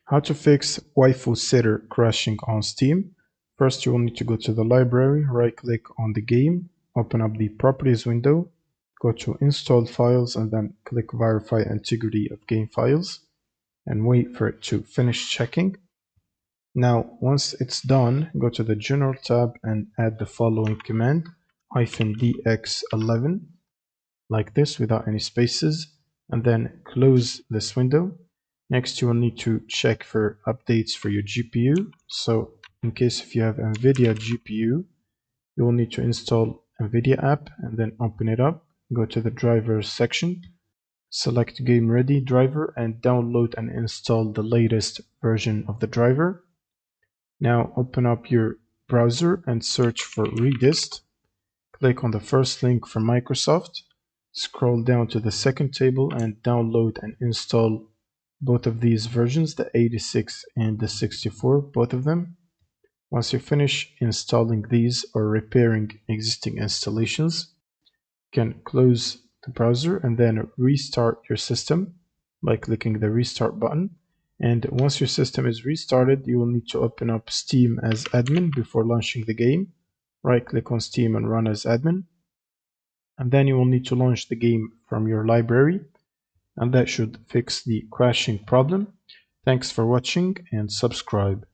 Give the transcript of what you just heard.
How to fix Waifusitter crashing on Steam. First, you will need to go to the library, right-click on the game, open up the Properties window, go to Installed Files, and then click Verify Integrity of Game Files, and wait for it to finish checking. Now, once it's done, go to the General tab and add the following command, -dx11, like this without any spaces, and then close this window. Next, you will need to check for updates for your GPU. So in case if you have NVIDIA GPU, you will need to install NVIDIA app and then open it up. Go to the drivers section, select Game Ready driver, and download and install the latest version of the driver. Now open up your browser and search for Redist. Click on the first link from Microsoft. Scroll down to the second table and download and install both of these versions, the 86 and the 64, both of them. Once you finish installing these or repairing existing installations, you can close the browser and then restart your system by clicking the restart button. And once your system is restarted, you will need to open up Steam as admin before launching the game. Right-click on Steam and run as admin. And then you will need to launch the game from your library, and that should fix the crashing problem. Thanks for watching and subscribe.